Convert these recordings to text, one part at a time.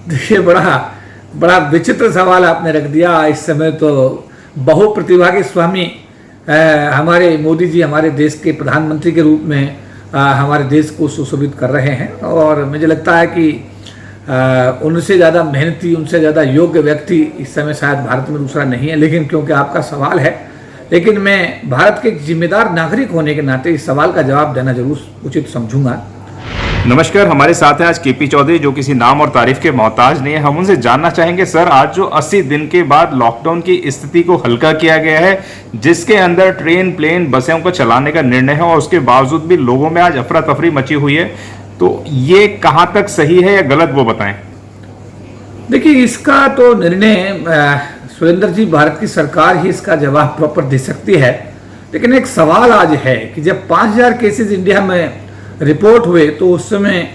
देखिए, बड़ा बड़ा विचित्र सवाल आपने रख दिया। इस समय तो बहुप्रतिभा के स्वामी हमारे मोदी जी हमारे देश के प्रधानमंत्री के रूप में हमारे देश को सुशोभित कर रहे हैं, और मुझे लगता है कि उनसे ज़्यादा मेहनती, उनसे ज़्यादा योग्य व्यक्ति इस समय शायद भारत में दूसरा नहीं है। लेकिन क्योंकि आपका सवाल है, लेकिन मैं भारत के एक जिम्मेदार नागरिक होने के नाते इस सवाल का जवाब देना जरूर उचित समझूंगा। नमस्कार, हमारे साथ हैं आज केपी चौधरी, जो किसी नाम और तारीफ के मोहताज नहीं है। हम उनसे जानना चाहेंगे, सर, आज जो 80 दिन के बाद लॉकडाउन की स्थिति को हल्का किया गया है, जिसके अंदर ट्रेन, प्लेन, बसों को चलाने का निर्णय है, और उसके बावजूद भी लोगों में आज अफरा तफरी मची हुई है, तो ये कहाँ तक सही है या गलत, वो बताएं। देखिए, इसका तो निर्णय सुरेंद्र जी, भारत की सरकार ही इसका जवाब प्रॉपर दे सकती है। लेकिन एक सवाल आज है कि जब 5000 केसेस इंडिया में रिपोर्ट हुए तो उस समय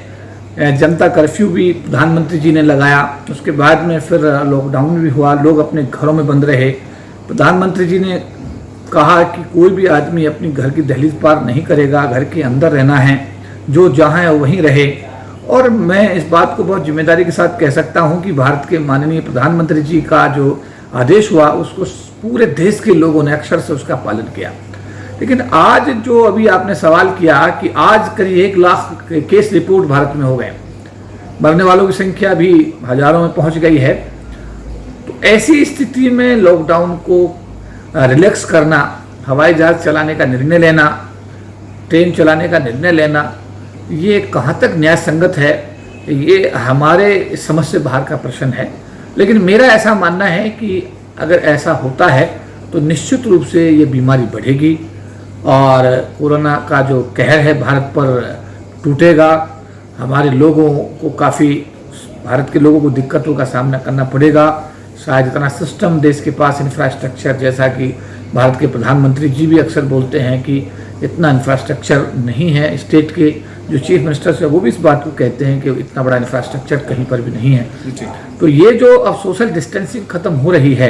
जनता कर्फ्यू भी प्रधानमंत्री जी ने लगाया। उसके बाद में फिर लॉकडाउन भी हुआ, लोग अपने घरों में बंद रहे। प्रधानमंत्री जी ने कहा कि कोई भी आदमी अपनी घर की दहलीज पार नहीं करेगा, घर के अंदर रहना है, जो जहाँ है वहीं रहे। और मैं इस बात को बहुत जिम्मेदारी के साथ कह सकता हूँ कि भारत के माननीय प्रधानमंत्री जी का जो आदेश हुआ उसको पूरे देश के लोगों ने अक्षर से उसका पालन किया। लेकिन आज जो अभी आपने सवाल किया कि आज करीब 1 लाख केस रिपोर्ट भारत में हो गए, मरने वालों की संख्या भी हजारों में पहुंच गई है, तो ऐसी स्थिति में लॉकडाउन को रिलैक्स करना, हवाई जहाज चलाने का निर्णय लेना, ट्रेन चलाने का निर्णय लेना, ये कहाँ तक न्याय संगत है, ये हमारे समझ से बाहर का प्रश्न है। लेकिन मेरा ऐसा मानना है कि अगर ऐसा होता है तो निश्चित रूप से ये बीमारी बढ़ेगी और कोरोना का जो कहर है भारत पर टूटेगा। हमारे लोगों को काफ़ी, भारत के लोगों को दिक्कतों का सामना करना पड़ेगा। शायद इतना सिस्टम देश के पास, इंफ्रास्ट्रक्चर, जैसा कि भारत के प्रधानमंत्री जी भी अक्सर बोलते हैं कि इतना इंफ्रास्ट्रक्चर नहीं है। स्टेट के जो चीफ मिनिस्टर्स है वो भी इस बात को कहते हैं कि इतना बड़ा इंफ्रास्ट्रक्चर कहीं पर भी नहीं है। तो ये जो अब सोशल डिस्टेंसिंग खत्म हो रही है,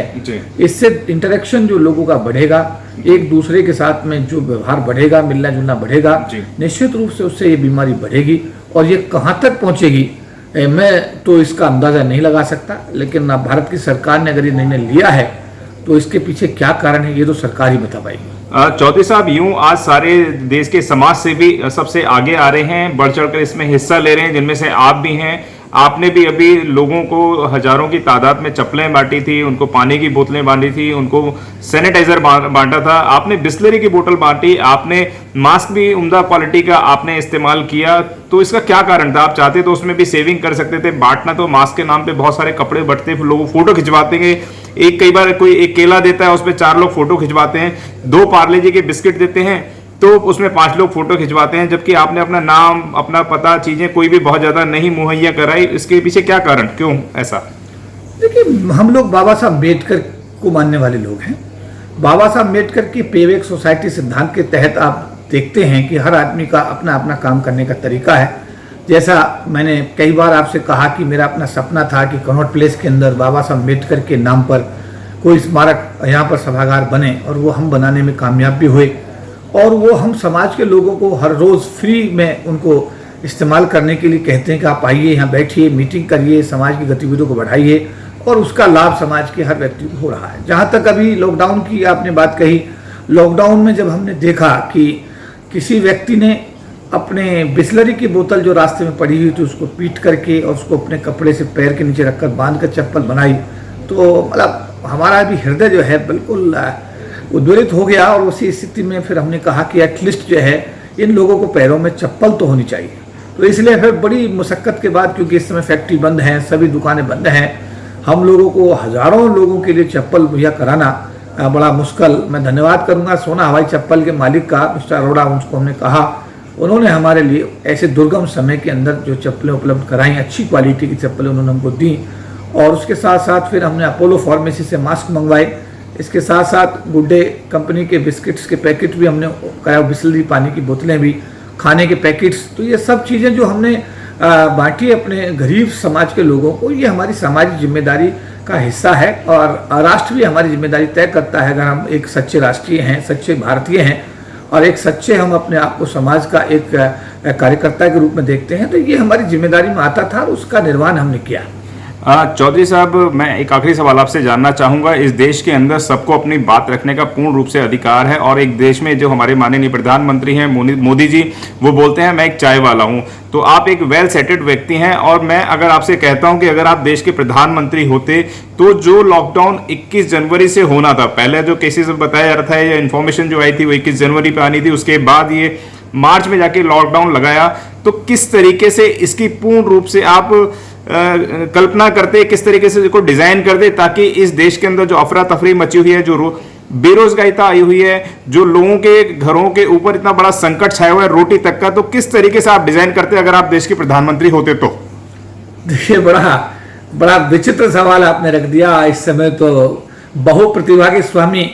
इससे इंटरेक्शन जो लोगों का बढ़ेगा, एक दूसरे के साथ में जो व्यवहार बढ़ेगा, मिलना जुलना बढ़ेगा, निश्चित रूप से उससे ये बीमारी बढ़ेगी। और ये कहाँ तक पहुँचेगी मैं तो इसका अंदाजा नहीं लगा सकता। लेकिन भारत की सरकार ने अगर ये निर्णय लिया है तो इसके पीछे क्या कारण है, ये तो सरकार ही बता पाएगी। चौधरी साहब, यूं आज सारे देश के समाज सेवी सबसे आगे आ रहे हैं, बढ़ चढ़कर इसमें हिस्सा ले रहे हैं, जिनमें से आप भी हैं। आपने भी अभी लोगों को हजारों की तादाद में चप्पलें बांटी थी, उनको पानी की बोतलें बांटी थी, उनको सैनिटाइजर बांटा था, आपने बिस्लरी की बोतल बांटी, आपने मास्क भी उम्दा क्वालिटी का आपने इस्तेमाल किया। तो इसका क्या कारण था? आप चाहते तो उसमें भी सेविंग कर सकते थे। बांटना तो मास्क के नाम पे बहुत सारे कपड़े बंटते, लोग फोटो खिंचवाते हैं। कई बार कोई एक केला देता है, उस पर 4 लोग फोटो खिंचवाते हैं। 2 पार्ले जी के बिस्किट देते हैं तो उसमें 5 लोग फोटो खिंचवाते हैं, जबकि आपने अपना नाम, अपना पता, चीजें कोई भी बहुत ज्यादा नहीं मुहैया कराई। इसके पीछे क्या कारण, क्यों ऐसा? देखिए, हम लोग बाबा साहब अम्बेडकर को मानने वाले लोग हैं। बाबा साहब अम्बेडकर की पेवेक सोसाइटी सिद्धांत के तहत आप देखते हैं कि हर आदमी का अपना अपना काम करने का तरीका है। जैसा मैंने कई बार आपसे कहा कि मेरा अपना सपना था कि कनॉट प्लेस के अंदर बाबा साहब अम्बेडकर के नाम पर कोई स्मारक, यहाँ पर सभागार बने, और वो हम बनाने में कामयाब भी हुए। और वो हम समाज के लोगों को हर रोज़ फ्री में उनको इस्तेमाल करने के लिए कहते हैं कि आप आइए, यहाँ बैठिए, मीटिंग करिए, समाज की गतिविधियों को बढ़ाइए, और उसका लाभ समाज के हर व्यक्ति को हो रहा है। जहाँ तक अभी लॉकडाउन की आपने बात कही, लॉकडाउन में जब हमने देखा कि किसी व्यक्ति ने अपने बिस्लरी की बोतल जो रास्ते में पड़ी हुई थी उसको पीट करके और उसको अपने कपड़े से पैर के नीचे रखकर बांध कर चप्पल बनाई, तो मतलब हमारा भी हृदय जो है बिल्कुल उद्वेलित हो गया। और उसी स्थिति में फिर हमने कहा कि एटलीस्ट जो है इन लोगों को पैरों में चप्पल तो होनी चाहिए। तो इसलिए फिर बड़ी मुशक्कत के बाद, क्योंकि इस समय फैक्ट्री बंद हैं, सभी दुकानें बंद हैं, हम लोगों को हजारों लोगों के लिए चप्पल मुहैया कराना बड़ा मुश्किल। मैं धन्यवाद करूंगा सोना हवाई चप्पल के मालिक का, मिस्टर अरोड़ा, उनको हमने कहा, उन्होंने हमारे लिए ऐसे दुर्गम समय के अंदर जो चप्पलें उपलब्ध कराई, अच्छी क्वालिटी की चप्पलें उन्होंने हमको दी। और उसके साथ साथ फिर हमने अपोलो फार्मेसी से मास्क मंगवाए। इसके साथ साथ गुड डे कंपनी के बिस्किट्स के पैकेट भी हमने कराया, बिस्लरी पानी की बोतलें भी, खाने के पैकेट्स। तो ये सब चीज़ें जो हमने बांटी अपने गरीब समाज के लोगों को, ये हमारी सामाजिक जिम्मेदारी का हिस्सा है। और राष्ट्र भी हमारी जिम्मेदारी तय करता है। अगर हम एक सच्चे राष्ट्रीय हैं, सच्चे भारतीय हैं, और एक सच्चे हम अपने आप को समाज का एक कार्यकर्ता के रूप में देखते हैं, तो ये हमारी जिम्मेदारी में आता था और उसका निर्वहन हमने किया। चौधरी साहब, मैं एक आखिरी सवाल आपसे जानना चाहूंगा। इस देश के अंदर सबको अपनी बात रखने का पूर्ण रूप से अधिकार है, और एक देश में जो हमारे माननीय प्रधानमंत्री हैं मोदी जी, वो बोलते हैं मैं एक चाय वाला हूं। तो आप एक वेल सेटेड व्यक्ति हैं, और मैं अगर आपसे कहता हूं कि अगर आप देश के प्रधानमंत्री होते तो जो लॉकडाउन 21 जनवरी से होना था, पहले जो केसेस बताया जा रहा था या इन्फॉर्मेशन जो आई थी वो 21 जनवरी पे आनी थी, उसके बाद ये मार्च में जाके लॉकडाउन लगाया, तो किस तरीके से इसकी पूर्ण रूप से आप कल्पना करते, किस तरीके से इसको डिजाइन करते ताकि इस देश के अंदर जो अफरा तफरी मची हुई है, जो बेरोजगारिता आई हुई है, जो लोगों के घरों के ऊपर इतना बड़ा संकट छाया हुआ है रोटी तक का, तो किस तरीके से आप डिजाइन करते अगर आप देश के प्रधानमंत्री होते तो? देखिए, बड़ा विचित्र सवाल आपने रख दिया। इस समय तो बहु प्रतिभा के स्वामी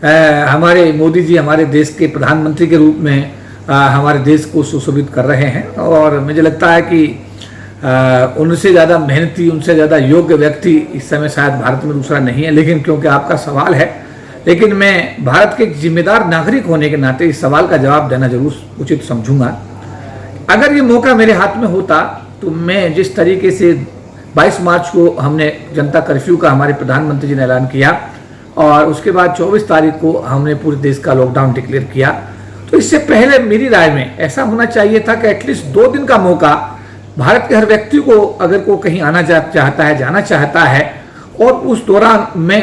हमारे मोदी जी हमारे देश के प्रधानमंत्री के रूप में हमारे देश को सुशोभित कर रहे हैं, और मुझे लगता है कि उनसे ज़्यादा मेहनती, उनसे ज़्यादा योग्य व्यक्ति इस समय शायद भारत में दूसरा नहीं है। लेकिन क्योंकि आपका सवाल है, लेकिन मैं भारत के एक जिम्मेदार नागरिक होने के नाते इस सवाल का जवाब देना जरूर उचित समझूंगा। अगर ये मौका मेरे हाथ में होता तो मैं जिस तरीके से 22 मार्च को हमने जनता कर्फ्यू का हमारे प्रधानमंत्री जी ने ऐलान किया, और उसके बाद 24 तारीख को हमने पूरे देश का लॉकडाउन डिक्लेयर किया, तो इससे पहले मेरी राय में ऐसा होना चाहिए था कि एटलीस्ट 2 दिन का मौका भारत के हर व्यक्ति को, अगर को कहीं आना चाहता है, जाना चाहता है, और उस दौरान मैं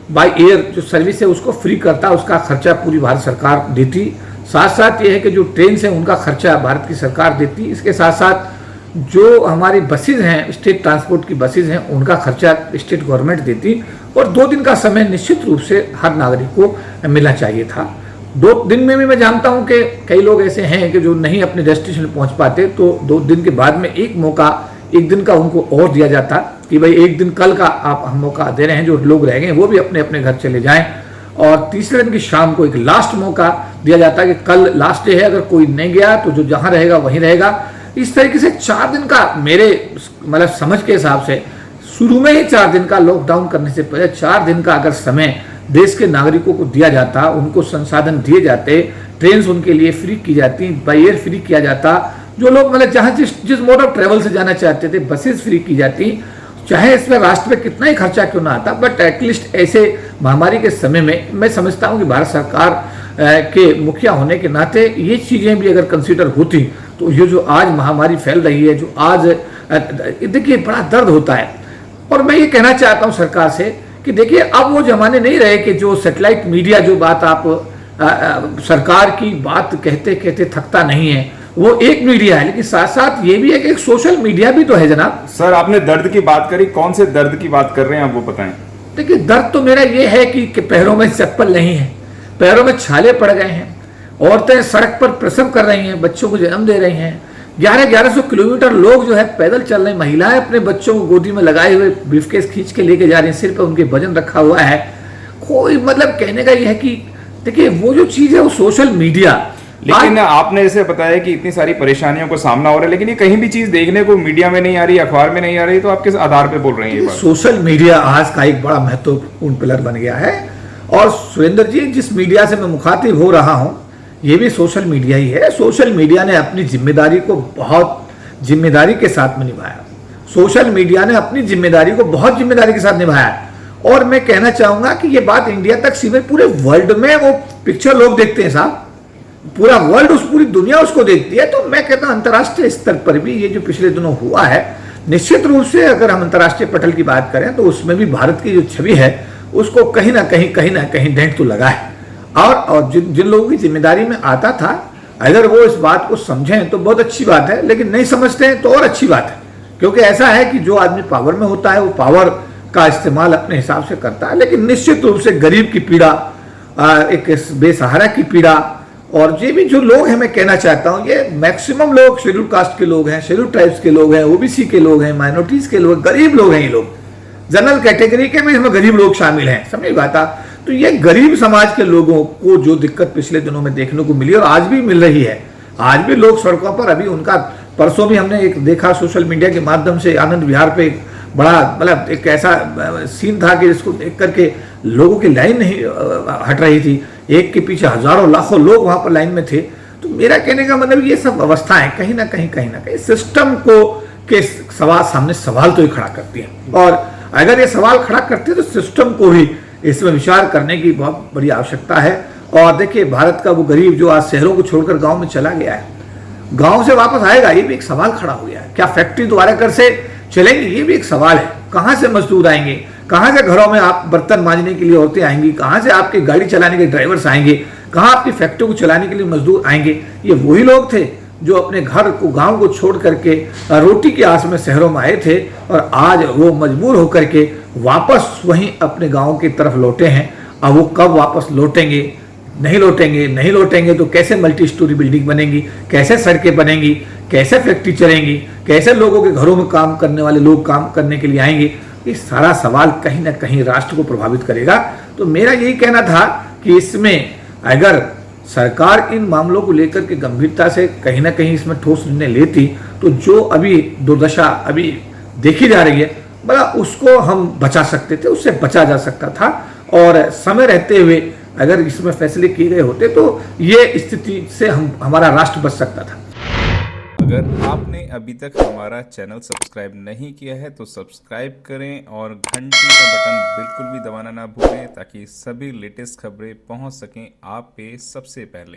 बाय एयर जो सर्विस है उसको फ्री करता, उसका खर्चा पूरी भारत सरकार देती। साथ साथ ये है कि जो ट्रेन से उनका खर्चा भारत की सरकार देती। इसके साथ साथ जो हमारी बसेज हैं, स्टेट ट्रांसपोर्ट की बसेज हैं, उनका खर्चा स्टेट गवर्नमेंट देती, और 2 दिन का समय निश्चित रूप से हर नागरिक को मिलना चाहिए था। 2 दिन में भी मैं जानता हूं कि कई लोग ऐसे हैं कि जो नहीं अपने डेस्टिनेशन पहुंच पाते, तो 2 दिन के बाद में एक मौका, 1 दिन का उनको और दिया जाता कि भाई 1 दिन कल का आप हम मौका दे रहे हैं, जो लोग रह गए वो भी अपने अपने घर चले जाएं, और तीसरे दिन की शाम को एक लास्ट मौका दिया जाता है कि कल लास्ट डे है, अगर कोई नहीं गया तो जो जहां रहेगा वहीं रहेगा। इस तरीके से 4 दिन का, मेरे मतलब समझ के हिसाब से शुरू में ही 4 दिन का लॉकडाउन करने से पहले 4 दिन का अगर समय देश के नागरिकों को दिया जाता, उनको संसाधन दिए जाते, ट्रेन उनके लिए फ्री की जाती, बाय एयर फ्री किया जाता, जो लोग मतलब जहाँ जिस मोड ऑफ ट्रेवल से जाना चाहते थे बसेस फ्री की जाती, चाहे इसमें राष्ट्र पे कितना ही खर्चा क्यों ना आता, बट एटलीस्ट ऐसे महामारी के समय में मैं समझता हूँ कि भारत सरकार के मुखिया होने के नाते ये चीज़ें भी अगर कंसिडर होती तो ये जो आज महामारी फैल रही है, जो आज देखिए बड़ा दर्द होता है। और मैं ये कहना चाहता हूँ सरकार से कि देखिए अब वो जमाने नहीं रहे कि जो सैटेलाइट मीडिया, जो बात आप सरकार की बात कहते कहते थकता नहीं है, वो एक मीडिया है, लेकिन साथ साथ ये भी है कि एक सोशल मीडिया भी तो है जनाब। सर, आपने दर्द की बात करी, कौन से दर्द की बात कर रहे हैं आप वो बताएं। देखिए, दर्द तो मेरा ये है कि पैरों में चप्पल नहीं है, पैरों में छाले पड़ गए हैं, औरतें सड़क पर प्रसव कर रही हैं, बच्चों को जन्म दे रही हैं, 1100 किलोमीटर लोग जो है पैदल चल रहे हैं, महिलाएं अपने बच्चों को गोदी में लगाए हुए ब्रीफकेस खींच के लेके जा रही हैं, सिर पर उनके वजन रखा हुआ है। कोई मतलब कहने का यह है कि देखिए वो जो चीज है वो सोशल मीडिया। लेकिन आपने जैसे बताया कि इतनी सारी परेशानियों को सामना हो रहा है, लेकिन ये कहीं भी चीज देखने को मीडिया में नहीं आ रही, अखबार में नहीं आ रही, तो आप किस आधार पे बोल रहे हैं ये बात? सोशल मीडिया आज का एक बड़ा महत्वपूर्ण पिलर बन गया है, और सुरेंद्र जी, जिस मीडिया से मैं मुखातिब हो रहा हूं ये भी सोशल मीडिया ही है। सोशल मीडिया ने अपनी जिम्मेदारी को बहुत जिम्मेदारी के साथ में निभाया, सोशल मीडिया ने अपनी जिम्मेदारी को बहुत जिम्मेदारी के साथ निभाया। और मैं कहना चाहूंगा कि ये बात इंडिया तक सीमित, पूरे वर्ल्ड में वो पिक्चर लोग देखते हैं साहब, पूरा वर्ल्ड, पूरी दुनिया उसको देखती है। तो मैं कहता हूं अंतर्राष्ट्रीय स्तर पर भी ये जो पिछले दिनों हुआ है, निश्चित रूप से अगर हम अंतर्राष्ट्रीय पटल की बात करें तो उसमें भी भारत की जो छवि है उसको कहीं ना कहीं डेंट तो लगा है। और जिन लोगों की जिम्मेदारी में आता था, अगर वो इस बात को समझें तो बहुत अच्छी बात है, लेकिन नहीं समझते हैं तो और अच्छी बात है, क्योंकि ऐसा है कि जो आदमी पावर में होता है वो पावर का इस्तेमाल अपने हिसाब से करता है। लेकिन निश्चित रूप से गरीब की पीड़ा, एक बेसहारा की पीड़ा, और ये भी जो लोग हैं, मैं कहना चाहता हूँ ये मैक्सिमम लोग शेड्यूल कास्ट के लोग हैं, शेड्यूल ट्राइब्स के लोग हैं, ओबीसी के लोग हैं, माइनॉरिटीज के लोग, गरीब लोग हैं, ये लोग जनरल कैटेगरी के में इसमें गरीब लोग शामिल हैं, समझ बात आ। तो ये गरीब समाज के लोगों को जो दिक्कत पिछले दिनों में देखने को मिली और आज भी मिल रही है, आज भी लोग सड़कों पर, अभी उनका परसों भी हमने एक देखा सोशल मीडिया के माध्यम से, आनंद विहार पे एक बड़ा मतलब एक ऐसा सीन था कि जिसको देख करके लोगों की लाइन नहीं हट रही थी, एक के पीछे हजारों लाखों लोग वहां पर लाइन में थे। तो मेरा कहने का मतलब ये सब अवस्थाएं कहीं ना कहीं सिस्टम को के सवाल सामने सवाल तो ही खड़ा करती है। और अगर ये सवाल खड़ा करती है तो सिस्टम को भी इसमें विचार करने की बहुत बड़ी आवश्यकता है। और देखिए, भारत का वो गरीब जो आज शहरों को छोड़कर गांव में चला गया है, गांव से वापस आएगा, ये भी एक सवाल खड़ा हो गया है। क्या फैक्ट्री दोबारा कर से चलेंगी, ये भी एक सवाल है। कहां से मजदूर आएंगे, कहां से घरों में आप बर्तन मांजने के लिए औरतें आएंगी, कहां से आपकी गाड़ी चलाने के ड्राइवर्स आएंगे, कहां आपकी फैक्ट्री को चलाने के लिए मजदूर आएंगे। ये वही लोग थे जो अपने घर को, गांव को छोड़ करके रोटी की आस में शहरों में आए थे, और आज वो मजबूर होकर के वापस वहीं अपने गांव की तरफ लौटे हैं। अब वो कब वापस लौटेंगे, नहीं लौटेंगे तो कैसे मल्टी स्टोरी बिल्डिंग बनेंगी, कैसे सड़कें बनेंगी, कैसे फैक्ट्री चलेंगी, कैसे लोगों के घरों में काम करने वाले लोग काम करने के लिए आएंगे। ये सारा सवाल कहीं ना कहीं राष्ट्र को प्रभावित करेगा। तो मेरा यही कहना था कि इसमें अगर सरकार इन मामलों को लेकर के गंभीरता से कहीं ना कहीं इसमें ठोस निर्णय लेती, तो जो अभी दुर्दशा अभी देखी जा रही है, बड़ा उसको हम बचा सकते थे, उससे बचा जा सकता था। और समय रहते हुए अगर इसमें फैसले किए गए होते तो ये स्थिति से हमारा राष्ट्र बच सकता था। अगर आपने अभी तक हमारा चैनल सब्सक्राइब नहीं किया है तो सब्सक्राइब करें और घंटी का बटन बिल्कुल भी दबाना ना भूलें, ताकि सभी लेटेस्ट खबरें पहुंच सकें आप पे सबसे पहले।